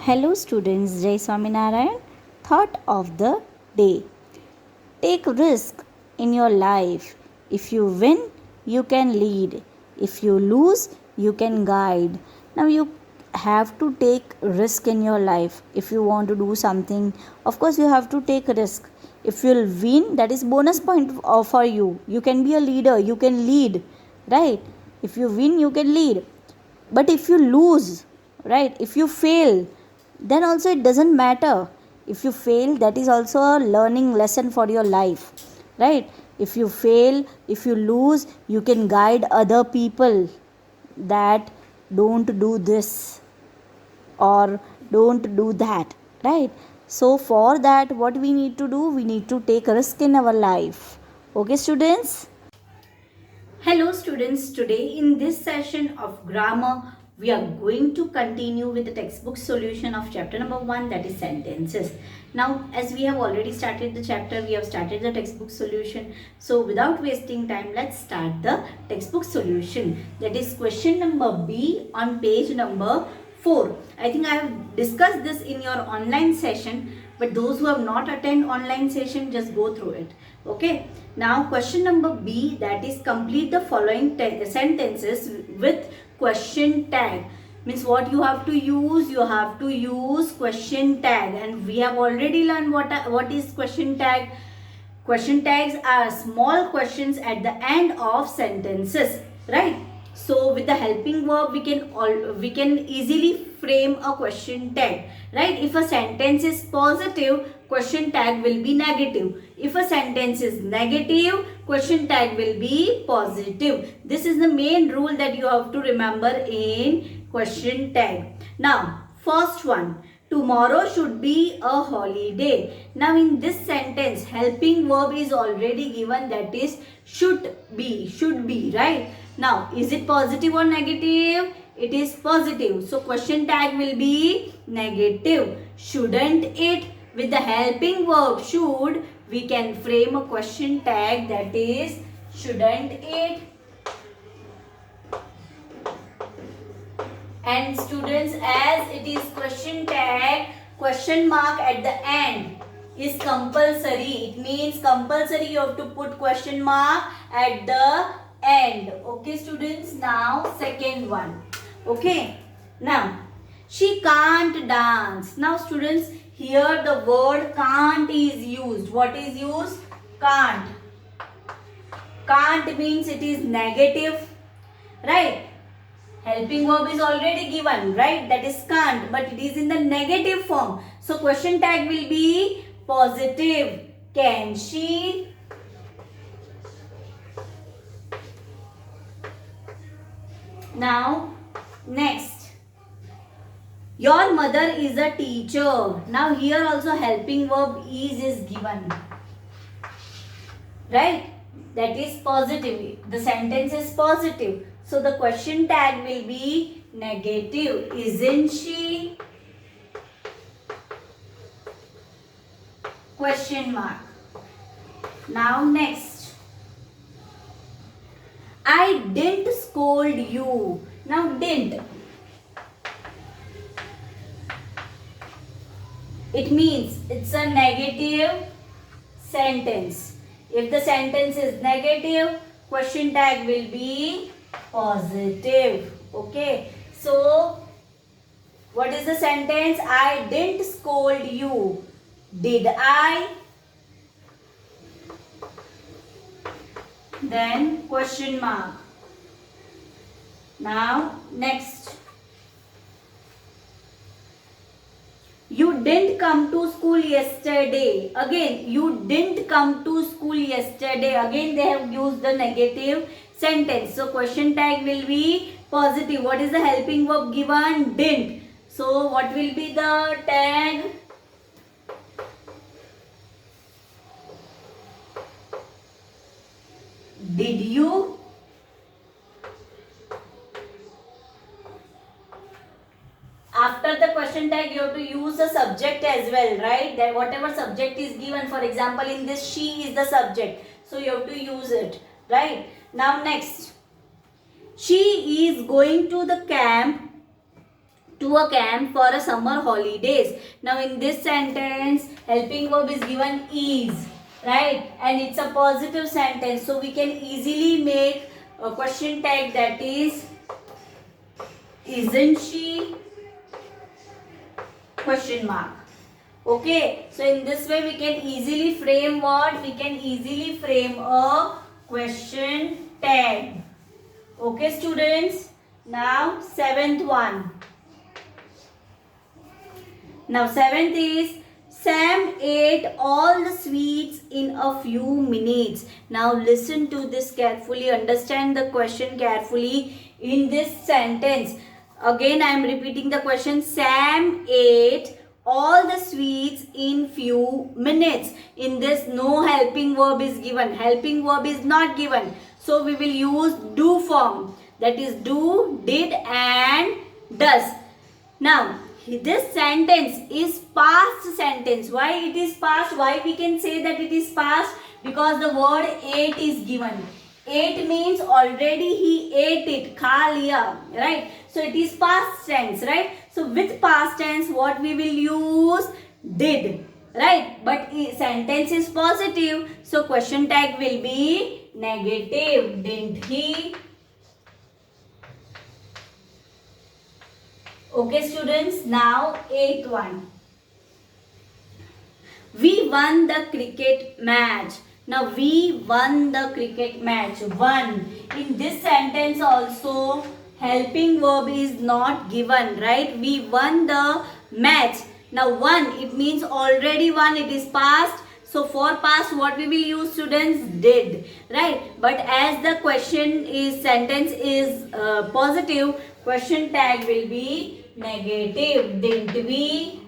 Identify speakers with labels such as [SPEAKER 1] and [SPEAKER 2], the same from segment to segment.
[SPEAKER 1] Hello students, Jai Swaminarayan. Thought of the day. Take risk in your life. If you win, you can lead. If you lose, you can guide. Now you have to take risk in your life. If you want to do something, of course you have to take risk. If you'll win, that is bonus point for you. You can be a leader, you can lead, right? If you win, you can lead. But if you lose, right, if you fail, then also it doesn't matter. If you fail, that is also a learning lesson for your life, right? If you fail, if you lose, you can guide other people that don't do this or don't do that, right? So for that, what we need to do, we need to take a risk in our life. Okay students?
[SPEAKER 2] Hello students, today in this session of grammar, we are going to continue with the textbook solution of chapter number 1, that is sentences. Now as we have already started the chapter, we have started the textbook solution. So without wasting time, let's start the textbook solution. That is question number B on page number 4. I think I have discussed this in your online session, but those who have not attended online session, just go through it. Okay. Now question number B, that is complete the following sentences with question tag. Means what you have to use? You have to use question tag, and we have already learned what is question tag. Question tags are small questions at the end of sentences, right? So with the helping verb, we can easily frame a question tag, right? If a sentence is positive, question tag will be negative. If a sentence is negative, question tag will be positive. This is the main rule that you have to remember in question tag. Now, first one. Tomorrow should be a holiday. Now in this sentence, helping verb is already given, that is should be, right? Now, is it positive or negative? It is positive. So question tag will be negative. Shouldn't it? With the helping verb should, we can frame a question tag, that is shouldn't it? And students, as it is question tag, question mark at the end is compulsory. It means compulsory you have to put question mark at the end. Okay students, now second one. Okay, now she can't dance. Now students, here the word can't is used. What is used? Can't. Can't means it is negative, right? Helping verb is already given, right? That is can't, but it is in the negative form. So question tag will be positive. Can she? Now, next. Your mother is a teacher. Now here also helping verb is given, right? That is positive. The sentence is positive. So the question tag will be negative. Isn't she? Question mark. Now next. I didn't scold you. Now didn't. It means it's a negative sentence. If the sentence is negative, question tag will be positive. Okay. So, what is the sentence? I didn't scold you. Did I? Then question mark. Now, next. You didn't come to school yesterday. Again, you didn't come to school yesterday. Again, they have used the negative sentence. So, question tag will be positive. What is the helping verb given? Didn't. So, what will be the tag? Did you? After the question tag, you have to use the subject as well, right? That whatever subject is given, for example, in this, she is the subject. So, you have to use it, right? Now, next. She is going to the camp to a camp for a summer holidays. Now in this sentence, helping verb is given is, right? And it's a positive sentence. So we can easily make a question tag, that is, isn't she? Question mark. Okay, so in this way we can easily frame what? We can easily frame a question tag. Okay, students. Now seventh one. Now seventh is, Sam ate all the sweets in a few minutes. Now listen to this carefully. Understand the question carefully in this sentence. Again I am repeating the question. Sam ate all the sweets in few minutes. In this, no helping verb is given. Helping verb is not given. So we will use do form. That is do, did and does. Now this sentence is past sentence. Why it is past? Why we can say that it is past? Because the word ate is given. Ate means already he ate it. Kha liya, right? So it is past tense, right? So with past tense, what we will use? Did, right? But sentence is positive. So question tag will be negative. Didn't he? Okay, students. Now eighth one. We won the cricket match. Now we won the cricket match. Won. In this sentence also, helping verb is not given, right? We won the match. Now won, it means already won. It is past. So for past, what we will use, students? Did, right? But as the question is, sentence is positive, question tag will be negative. Didn't we?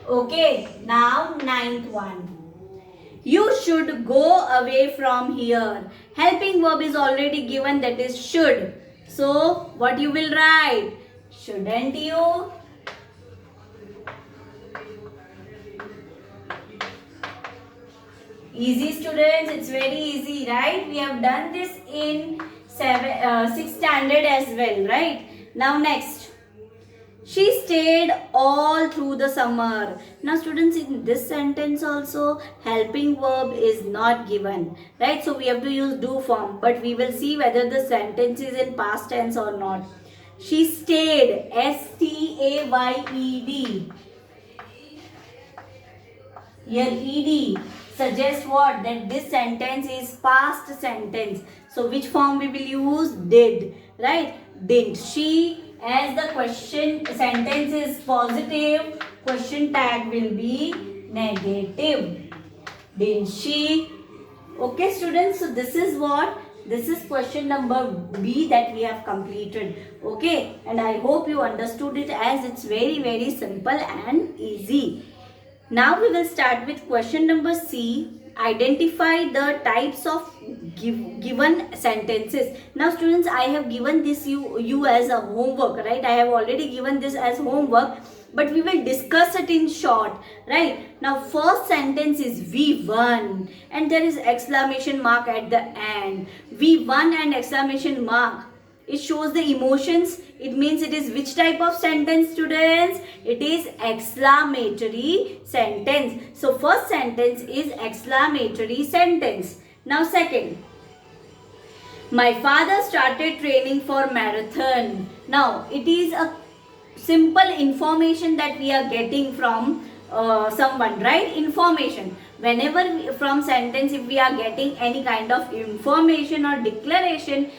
[SPEAKER 2] Okay, now ninth one. You should go away from here. Helping verb is already given, that is should. So what you will write? Shouldn't you? Easy, students. It's very easy, right? We have done this in 6th standard as well, right? Now next. She stayed all through the summer. Now students, in this sentence also, helping verb is not given, right? So we have to use do form, but we will see whether the sentence is in past tense or not. She stayed, S-T-A-Y-E-D. Here ED suggests what? That this sentence is past sentence. So which form we will use? Did, right? Didn't she? As the question sentence is positive, question tag will be negative. Didn't she? Okay, students. So this is what? This is question number B that we have completed. Okay, and I hope you understood it, as it's very, very simple and easy. Now we will start with question number C. Identify the types of given sentences. Now students, I have given this you as a homework, right? I have already given this as homework, but we will discuss it in short, right? Now first sentence is we won, and there is exclamation mark at the end. We won and exclamation mark. It shows the emotions. It means it is which type of sentence, students? It is exclamatory sentence. So first sentence is exclamatory sentence. Now second. My father started training for marathon. Now it is a simple information that we are getting from someone, right? Information. Whenever from sentence, if we are getting any kind of information or declaration,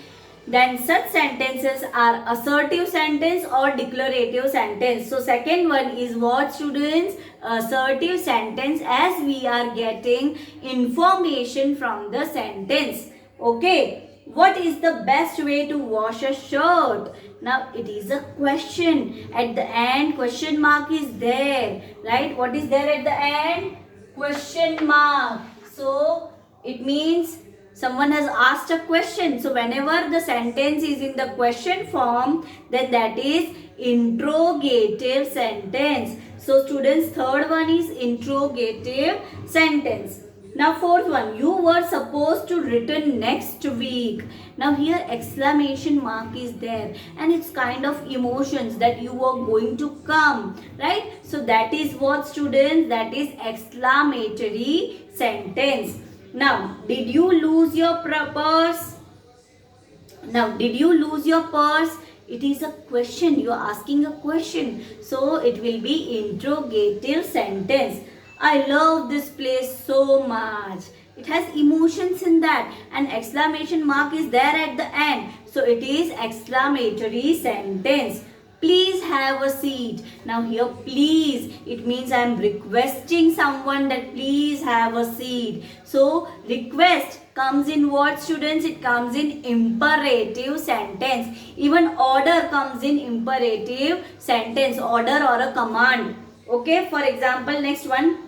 [SPEAKER 2] then such sentences are assertive sentence or declarative sentence. So second one is what, students? Assertive sentence, as we are getting information from the sentence. Okay. What is the best way to wash a shirt? Now it is a question. At the end, question mark is there, right? What is there at the end? Question mark. So it means someone has asked a question. So whenever the sentence is in the question form, then that is interrogative sentence. So students, third one is interrogative sentence. Now fourth one, you were supposed to return next week. Now here exclamation mark is there and it's kind of emotions that you are going to come, right? So that is what, students, that is exclamatory sentence. Now did you lose your purse? Now did you lose your purse? It is a question, you are asking a question, so it will be interrogative sentence. I love this place so much. It has emotions in that and exclamation mark is there at the end, so it is exclamatory sentence. Please have a seat. Now here please, it means I am requesting someone that please have a seat. So request comes in what, students? It comes in imperative sentence. Even order comes in imperative sentence, order or a command. Okay, for example, next one.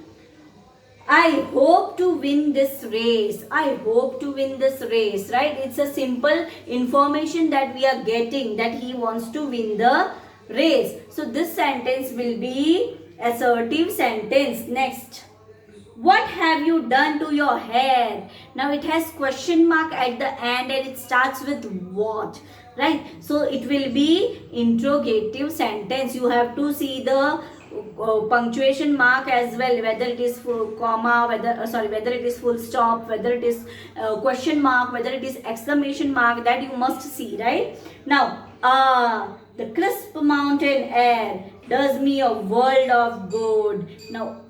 [SPEAKER 2] I hope to win this race. I hope to win this race, right? It's a simple information that we are getting that he wants to win the race. So this sentence will be assertive sentence. Next. What have you done to your hair? Now it has question mark at the end and it starts with what, right? So it will be interrogative sentence. You have to see the punctuation mark as well, whether it is full comma, whether it is full stop, whether it is question mark, whether it is exclamation mark, that you must see, right? Now the crisp mountain air does me a world of good. Now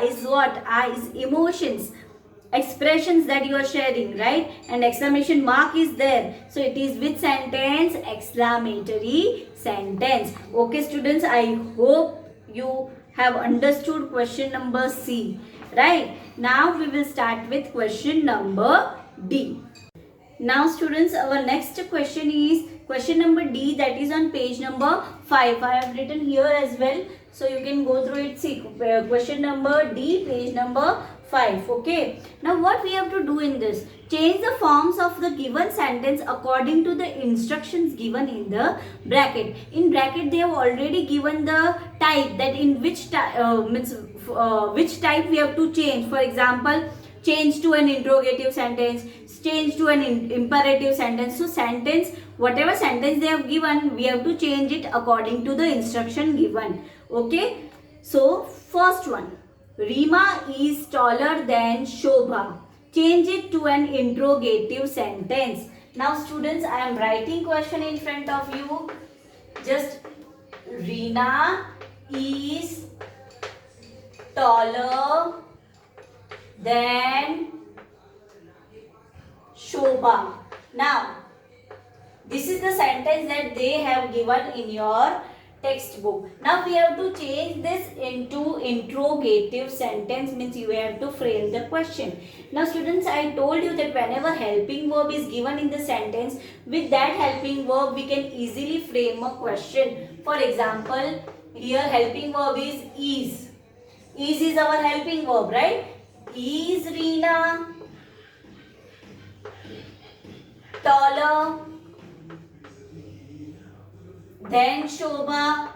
[SPEAKER 2] is what? Is emotions, expressions that you are sharing, right? And exclamation mark is there, so it is which sentence? Exclamatory sentence. Okay students, I hope you have understood question number C, right? Now we will start with question number D. Now students, our next question is question number D, that is on page number 5. I have written here as well, so you can go through it. See, question number D, page number 5. Okay, now what we have to do in this? Change the forms of the given sentence according to the instructions given in the bracket. In bracket they have already given the type, that in which which type we have to change. For example, change to an interrogative sentence, change to an imperative sentence. So sentence, whatever sentence they have given, we have to change it according to the instruction given. Okay, so first one, Rima is taller than Shobha. Change it to an interrogative sentence. Now students, I am writing question in front of you. Just Rina is taller than Shobha. Now this is the sentence that they have given in your textbook. Now we have to change this into interrogative sentence, means you have to frame the question. Now students, I told you that whenever helping verb is given in the sentence, with that helping verb we can easily frame a question. For example, here helping verb is is. Is our helping verb, right? Is Reena taller than Shobha?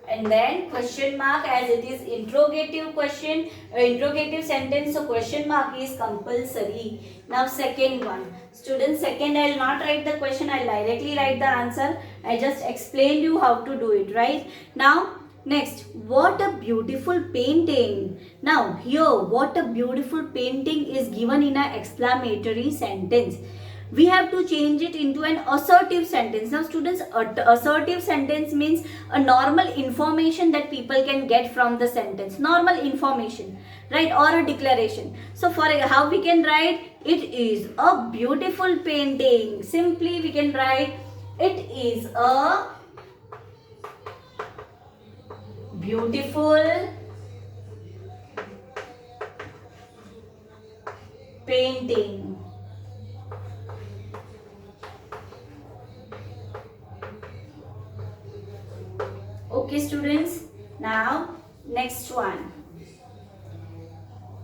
[SPEAKER 2] And then question mark, as it is interrogative question, interrogative sentence, so question mark is compulsory. Now second one, students, second I will not write the question, I will directly write the answer. I just explained you how to do it, right? Now next, what a beautiful painting. Now here, what a beautiful painting is given in an exclamatory sentence. We have to change it into an assertive sentence. Now students, assertive sentence means a normal information that people can get from the sentence. Normal information, right? Or a declaration. So for how we can write, it is a beautiful painting. Simply we can write, it is a beautiful painting. Okay students, now next one.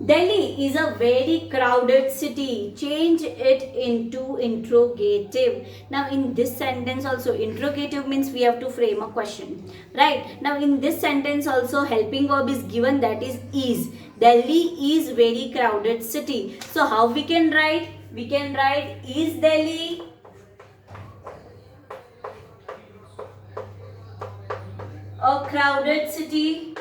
[SPEAKER 2] Delhi is a very crowded city. Change it into interrogative. Now, in this sentence also, interrogative means we have to frame a question. Right? Now, in this sentence also, helping verb is given, that is. Delhi is very crowded city. So, how we can write? We can write, is Delhi a crowded city?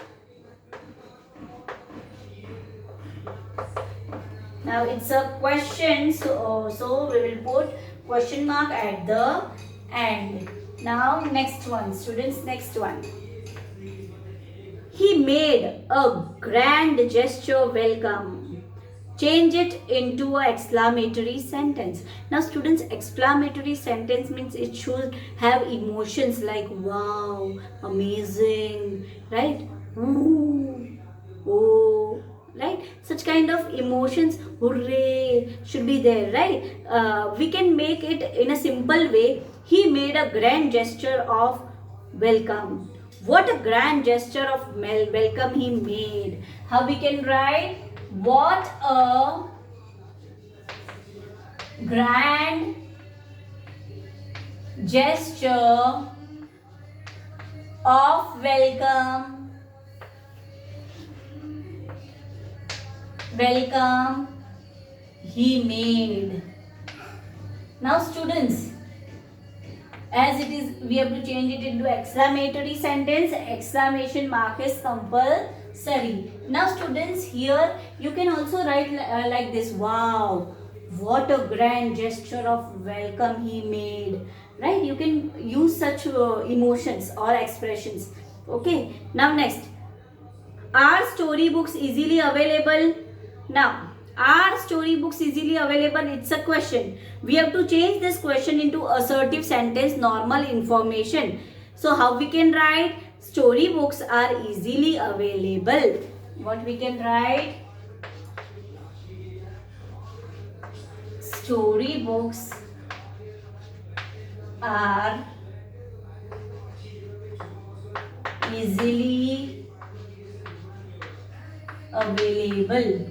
[SPEAKER 2] Now it's a question, so we will put question mark at the end. Now next one, students, next one. He made a grand gesture welcome. Change it into an exclamatory sentence. Now students, exclamatory sentence means it should have emotions like wow, amazing, right? Ooh, oh, right? Such kind of emotions, hooray, should be there, right? We can make it in a simple way. He made a grand gesture of welcome. What a grand gesture of welcome he made. How we can write? What a grand gesture of welcome he made. Now students, as it is, we have to change it into exclamatory sentence. Exclamation mark is compulsory. Now students, here you can also write like this. Wow, what a grand gesture of welcome he made. Right? You can use such emotions or expressions. Okay. Now next, are storybooks easily available? Now, are storybooks easily available? It's a question. We have to change this question into assertive sentence, normal information. So, how we can write? Storybooks are easily available. What we can write? Storybooks are easily available.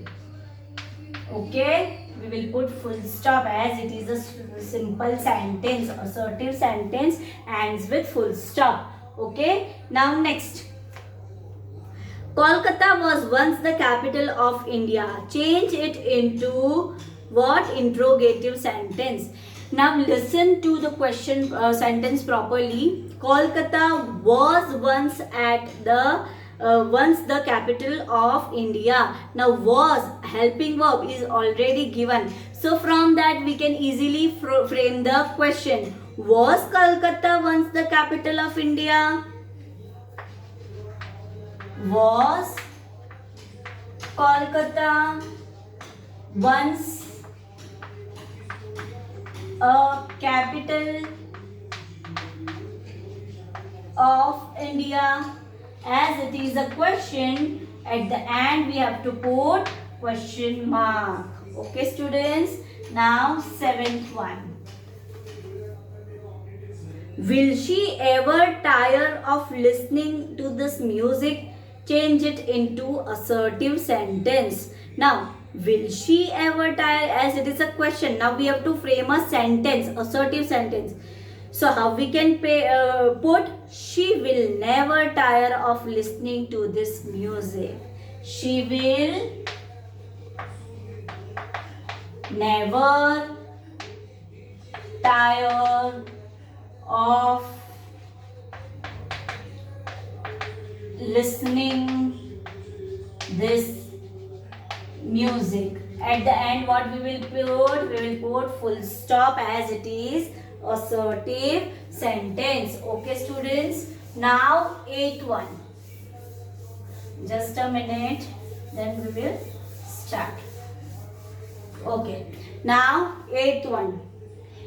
[SPEAKER 2] Okay, we will put full stop as it is a simple sentence. Assertive sentence ends with full stop. Okay, now next. Kolkata was once the capital of India. Change it into what? Interrogative sentence. Now listen to the question sentence properly. Kolkata was once the capital of India. Now was, helping verb, is already given. So from that we can easily frame the question. Was Kolkata once the capital of India? Was Kolkata once a capital of India? As it is a question, at the end we have to put question mark. Okay students, now seventh one. Will she ever tire of listening to this music? Change it into assertive sentence. Now, will she ever tire? As it is a question, now we have to frame a sentence, assertive sentence. So how we can put? She will never tire of listening to this music. She will never tire of listening this music. At the end what we will put? We will put full stop as it is assertive sentence. Okay students, now eighth one. Just a minute, then we will start. Okay, now eighth one.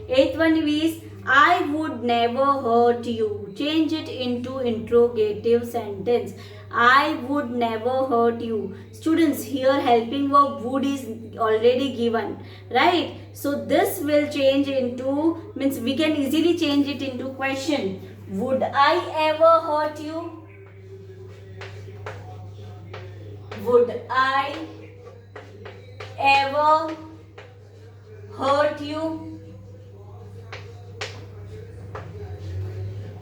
[SPEAKER 2] Eighth one is I would never hurt you. Change it into interrogative sentence. I would never hurt you. Students, here helping verb would is already given, right? So this will change into, means we can easily change it into question. Would I ever hurt you? Would I ever hurt you?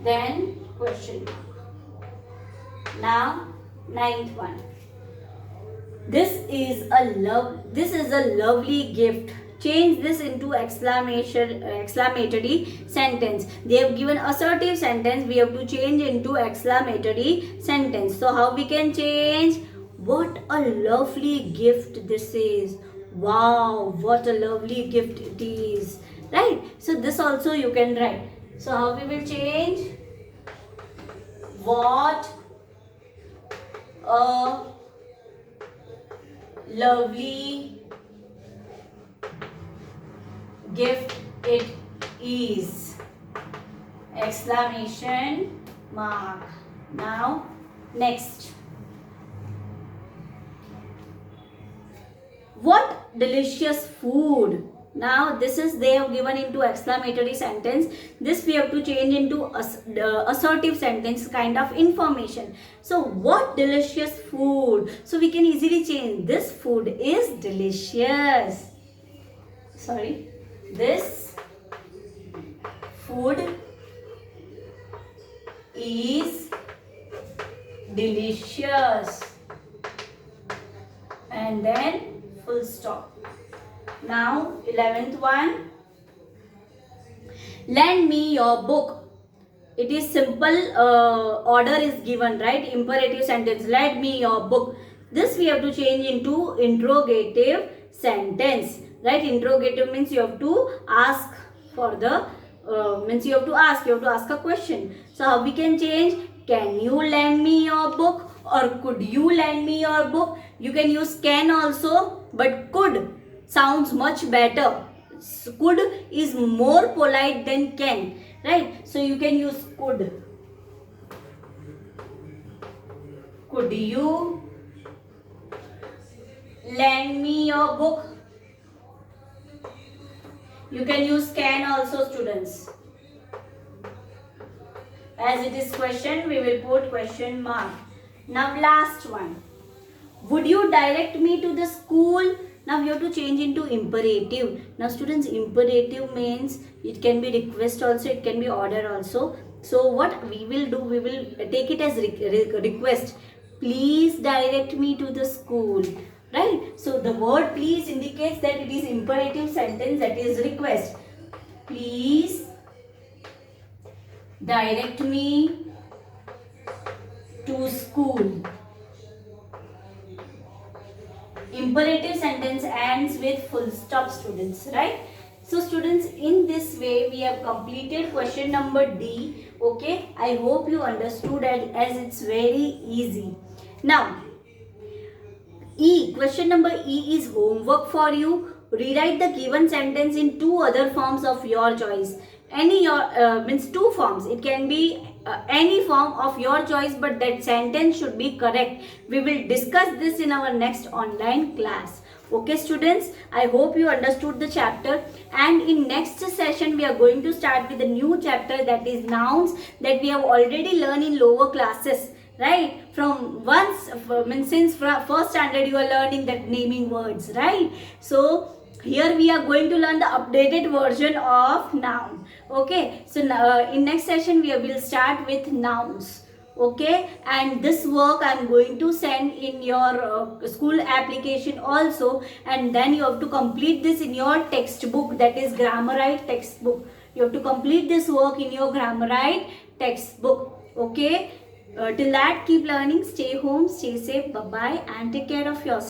[SPEAKER 2] Then question mark. Now, ninth one. This is a lovely gift. Change this into exclamatory sentence. They have given assertive sentence. We have to change into exclamatory sentence. So how we can change? What a lovely gift this is. Wow, what a lovely gift it is. Right? So this also you can write. So how we will change? What a lovely gift it is. Exclamation mark. Now, next. What delicious food. Now, this is they have given into exclamatory sentence. This we have to change into assertive sentence kind of information. So, what delicious food. So, we can easily change. This food is delicious. Sorry. This food is delicious. And then full stop. Now 11th one. Lend me your book. It is simple order is given, right? Imperative sentence. Lend me your book. This we have to change into interrogative sentence. Right, interrogative means you have to ask for the you have to ask a question. So how we can change? Can you lend me your book, or could you lend me your book? You can use can also, but could sounds much better. Could is more polite than can, right? So you can use could. Could you lend me your book? You can use can also, students. As it is question, we will put question mark. Now last one. Would you direct me to the school? Now we have to change into imperative. Now students, imperative means it can be request also, it can be order also. So what we will do, we will take it as request. Please direct me to the school. Right? So the word please indicates that it is imperative sentence, that is request. Please direct me to school. Imperative sentence ends with full stop, students, right? So students, in this way we have completed question number D. Okay, I hope you understood it, as it's very easy. Now E, question number E is homework for you. Rewrite the given sentence in two other forms of your choice. Any means two forms. It can be any form of your choice, but that sentence should be correct. We will discuss this in our next online class. Okay students, I hope you understood the chapter, and in next session we are going to start with a new chapter, that is nouns, that we have already learned in lower classes. Right, from once since first standard you are learning that naming words, right? So here we are going to learn the updated version of noun. Okay, so in next session we will start with nouns. Okay, and this work I am going to send in your school application also, and then you have to complete this in your textbook, that is Grammarite textbook. You have to complete this work in your Grammarite textbook. Okay. Till that, keep learning, stay home, stay safe, bye bye, and take care of yourself.